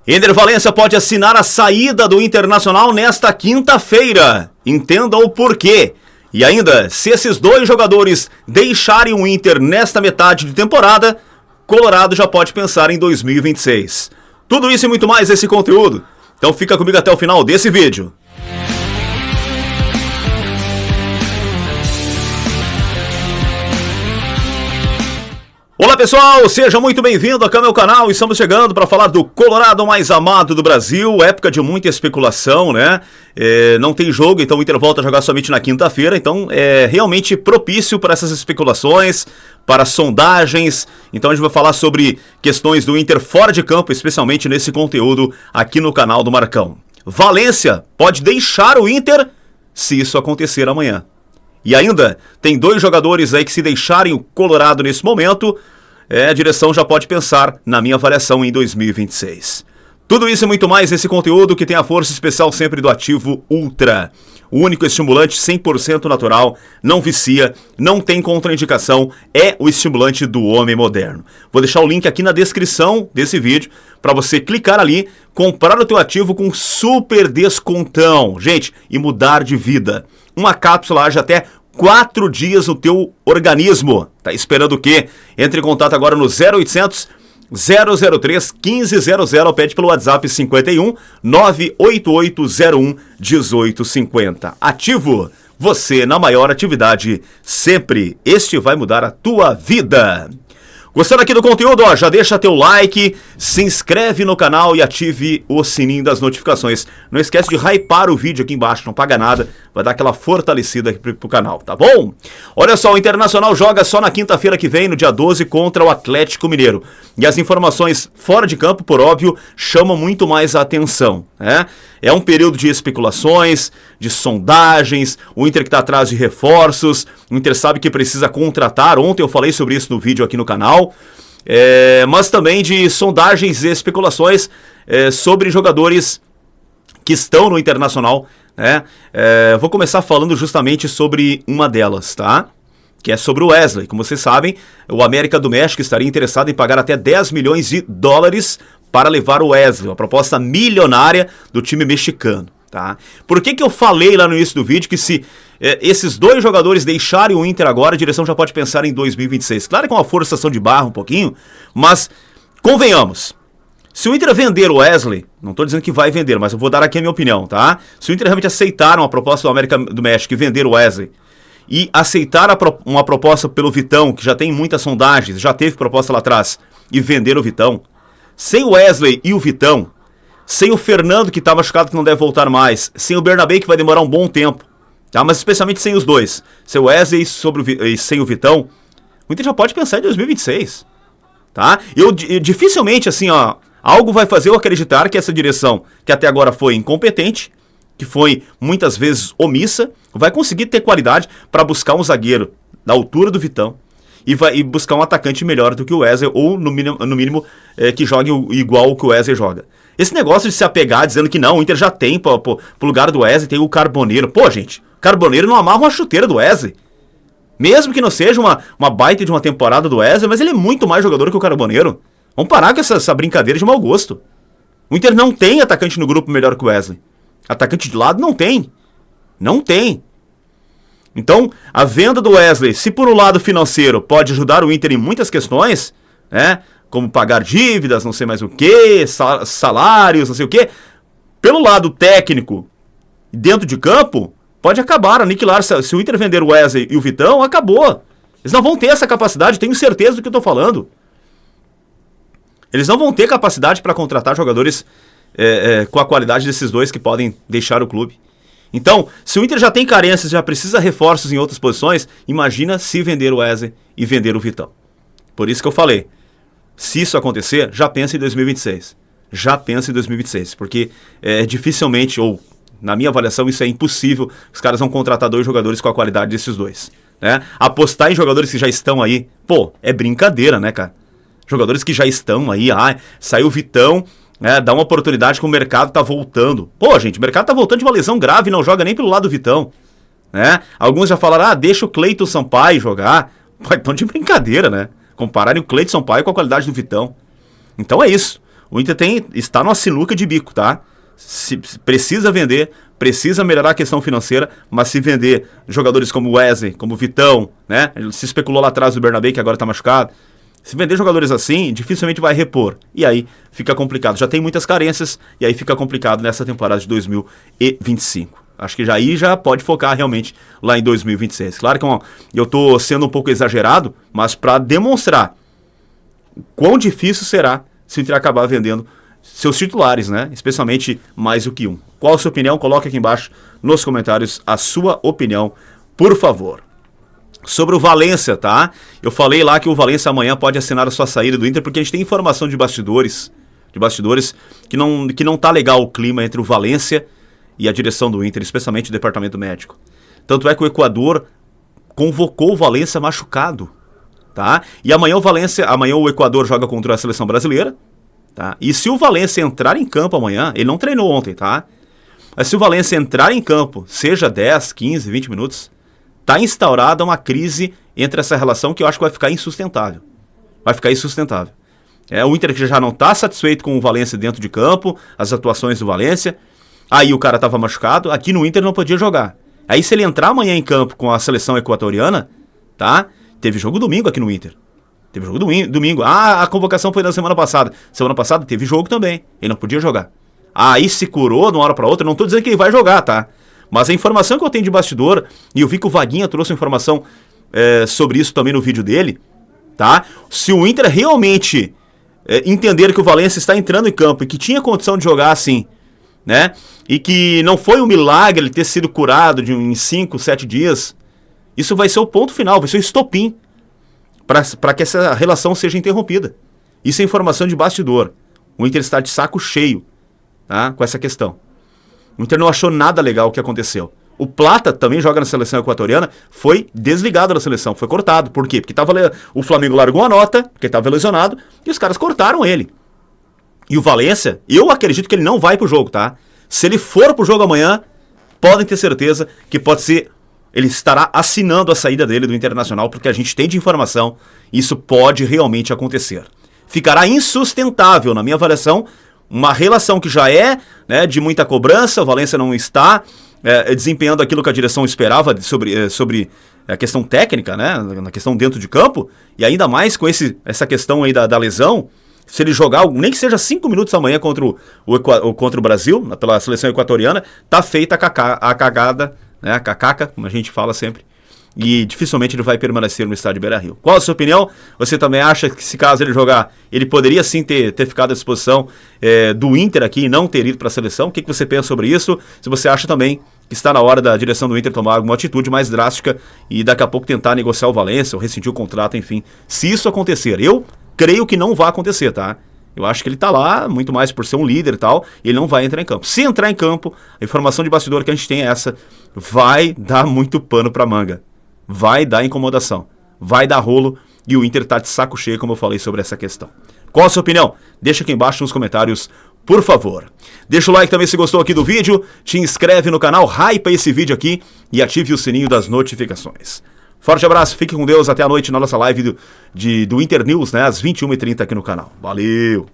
Ender Valencia pode assinar a saída do Internacional nesta quinta-feira. Entenda o porquê. E ainda, se esses dois jogadores deixarem o Inter nesta metade de temporada, Colorado já pode pensar em 2026. Tudo isso e muito mais esse conteúdo. Então fica comigo até o final desse vídeo. Olá pessoal, seja muito bem-vindo aqui ao meu canal. Estamos chegando para falar do Colorado mais amado do Brasil. Época de muita especulação, né? Não tem jogo, então o Inter volta a jogar somente na quinta-feira. Então é realmente propício para essas especulações, para sondagens. Então a gente vai falar sobre questões do Inter fora de campo, especialmente nesse conteúdo aqui no canal do Marcão. Valencia pode deixar o Inter se isso acontecer amanhã. E ainda, tem dois jogadores aí que se deixarem o Colorado nesse momento, a direção já pode pensar na minha avaliação em 2026. Tudo isso e muito mais nesse conteúdo que tem a força especial sempre do Ativo Ultra. O único estimulante 100% natural, não vicia, não tem contraindicação, é o estimulante do homem moderno. Vou deixar o link aqui na descrição desse vídeo para você clicar ali, comprar o teu ativo com super descontão, gente, e mudar de vida. Uma cápsula age até 4 dias no teu organismo. Tá esperando o quê? Entre em contato agora no 0800 003 1500, pede pelo WhatsApp 51 98801 1850. Ativo, você na maior atividade sempre. Este vai mudar a tua vida. Gostando aqui do conteúdo, ó, já deixa teu like, se inscreve no canal e ative o sininho das notificações. Não esquece de hypar o vídeo aqui embaixo, não paga nada, vai dar aquela fortalecida aqui pro canal, tá bom? Olha só, o Internacional joga só na quinta-feira que vem, no dia 12, contra o Atlético Mineiro. E as informações fora de campo, por óbvio, chamam muito mais a atenção, né? É um período de especulações, de sondagens, o Inter que está atrás de reforços, o Inter sabe que precisa contratar, ontem eu falei sobre isso no vídeo aqui no canal, mas também de sondagens e especulações sobre jogadores que estão no Internacional, né? Vou começar falando justamente sobre uma delas, tá? Que é sobre o Wesley. Como vocês sabem, o América do México estaria interessado em pagar até 10 milhões de dólares para levar o Wesley, uma proposta milionária do time mexicano, tá? Por que eu falei lá no início do vídeo que se esses dois jogadores deixarem o Inter agora, a direção já pode pensar em 2026? Claro que é uma forçação de barra um pouquinho, mas convenhamos, se o Inter vender o Wesley, não estou dizendo que vai vender, mas eu vou dar aqui a minha opinião, tá? Se o Inter realmente aceitar uma proposta do América do México e vender o Wesley, e aceitar uma proposta pelo Vitão, que já tem muitas sondagens, já teve proposta lá atrás, e vender o Vitão, sem o Wesley e o Vitão, sem o Fernando que está machucado que não deve voltar mais, sem o Bernabé que vai demorar um bom tempo, tá? Mas especialmente sem os dois, sem o Wesley e sem o Vitão, o Inter já pode pensar em 2026, tá? Eu dificilmente, assim, ó, algo vai fazer eu acreditar que essa direção, que até agora foi incompetente, que foi muitas vezes omissa, vai conseguir ter qualidade para buscar um zagueiro da altura do Vitão e buscar um atacante melhor do que o Wesley, ou no mínimo que jogue igual o que o Wesley joga. Esse negócio de se apegar dizendo que não, o Inter já tem pro lugar do Wesley, tem o Carboneiro. Pô, gente, o Carboneiro não amarra uma chuteira do Wesley. Mesmo que não seja uma baita de uma temporada do Wesley, mas ele é muito mais jogador que o Carboneiro. Vamos parar com essa brincadeira de mau gosto. O Inter não tem atacante no grupo melhor que o Wesley. Atacante de lado não tem. Não tem. Então, a venda do Wesley, se por um lado financeiro pode ajudar o Inter em muitas questões, né? Como pagar dívidas, não sei mais o que, salários, não sei o que. Pelo lado técnico, dentro de campo, pode acabar, aniquilar. Se o Inter vender o Wesley e o Vitão, acabou. Eles não vão ter essa capacidade, tenho certeza do que eu estou falando. Eles não vão ter capacidade para contratar jogadores com a qualidade desses dois que podem deixar o clube. Então, se o Inter já tem carências, já precisa reforços em outras posições, imagina se vender o Wesley e vender o Vitão. Por isso que eu falei, se isso acontecer, já pensa em 2026. Já pensa em 2026, porque dificilmente, ou na minha avaliação, isso é impossível, os caras vão contratar dois jogadores com a qualidade desses dois, né? Apostar em jogadores que já estão aí, pô, é brincadeira, né, cara? Jogadores que já estão aí, saiu o Vitão, dá uma oportunidade que o mercado tá voltando. Pô, gente, o mercado tá voltando de uma lesão grave, não joga nem pelo lado do Vitão, né? Alguns já falaram, deixa o Cleiton Sampaio jogar. Pô, então de brincadeira, né? Compararem o Cleiton Sampaio com a qualidade do Vitão. Então é isso. O Inter está numa sinuca de bico, tá? Precisa vender, precisa melhorar a questão financeira, mas se vender jogadores como Wesley, como Vitão, né? Se especulou lá atrás do Bernabé, que agora está machucado. Se vender jogadores assim, dificilmente vai repor. E aí fica complicado. Já tem muitas carências e aí fica complicado nessa temporada de 2025. Acho que aí já pode focar realmente lá em 2026. Claro que eu estou sendo um pouco exagerado, mas para demonstrar quão difícil será se o Inter acabar vendendo seus titulares, né? Especialmente mais do que um. Qual a sua opinião? Coloque aqui embaixo nos comentários a sua opinião, por favor. Sobre o Valência, tá? Eu falei lá que o Valência amanhã pode assinar a sua saída do Inter, porque a gente tem informação de bastidores que não tá legal o clima entre o Valência e a direção do Inter, especialmente o departamento médico. Tanto é que o Equador convocou o Valência machucado, tá? E amanhã o Equador joga contra a seleção brasileira, tá? E se o Valência entrar em campo amanhã, ele não treinou ontem, tá? Mas se o Valência entrar em campo, seja 10, 15, 20 minutos, tá instaurada uma crise entre essa relação que eu acho que vai ficar insustentável. Vai ficar insustentável. O Inter que já não tá satisfeito com o Valência dentro de campo, as atuações do Valência. Aí o cara tava machucado, aqui no Inter não podia jogar. Aí se ele entrar amanhã em campo com a seleção equatoriana, tá? Teve jogo domingo aqui no Inter. Teve jogo domingo. A convocação foi na semana passada. Semana passada teve jogo também. Ele não podia jogar. Aí se curou de uma hora pra outra. Não tô dizendo que ele vai jogar, tá? Mas a informação que eu tenho de bastidor, e eu vi que o Vaguinha trouxe informação sobre isso também no vídeo dele, tá? Se o Inter realmente entender que o Valência está entrando em campo e que tinha condição de jogar assim, né? E que não foi um milagre ele ter sido curado em 5, 7 dias, isso vai ser o ponto final, vai ser o estopim para que essa relação seja interrompida. Isso é informação de bastidor. O Inter está de saco cheio, tá? Com essa questão. O Inter não achou nada legal o que aconteceu. O Plata também joga na seleção equatoriana, foi desligado da seleção, foi cortado. Por quê? Porque o Flamengo largou a nota, porque estava lesionado, e os caras cortaram ele. E o Valência, eu acredito que ele não vai pro jogo, tá? Se ele for pro jogo amanhã, podem ter certeza que pode ser... Ele estará assinando a saída dele do Internacional, porque a gente tem de informação, isso pode realmente acontecer. Ficará insustentável, na minha avaliação, uma relação que já é, né, de muita cobrança. O Valência não está desempenhando aquilo que a direção esperava sobre a questão técnica, né, na questão dentro de campo, e ainda mais com essa questão aí da lesão. Se ele jogar, nem que seja 5 minutos amanhã contra o Brasil, pela seleção equatoriana, tá feita a cagada, né, a cacaca, como a gente fala sempre, e dificilmente ele vai permanecer no estádio Beira-Rio. Qual a sua opinião? Você também acha que, se caso ele jogar, ele poderia sim ter ficado à disposição do Inter aqui e não ter ido para a seleção? O que você pensa sobre isso? Se você acha também que está na hora da direção do Inter tomar alguma atitude mais drástica e daqui a pouco tentar negociar o Valência ou rescindir o contrato, enfim. Se isso acontecer, eu creio que não vai acontecer, tá? Eu acho que ele tá lá, muito mais por ser um líder e tal, ele não vai entrar em campo. Se entrar em campo, a informação de bastidor que a gente tem é essa, vai dar muito pano pra manga. Vai dar incomodação, vai dar rolo, e o Inter tá de saco cheio, como eu falei sobre essa questão. Qual a sua opinião? Deixa aqui embaixo nos comentários, por favor. Deixa o like também se gostou aqui do vídeo, te inscreve no canal, hypa esse vídeo aqui e ative o sininho das notificações. Forte abraço, fique com Deus, até a noite na nossa live do Inter News, né, às 21h30 aqui no canal. Valeu!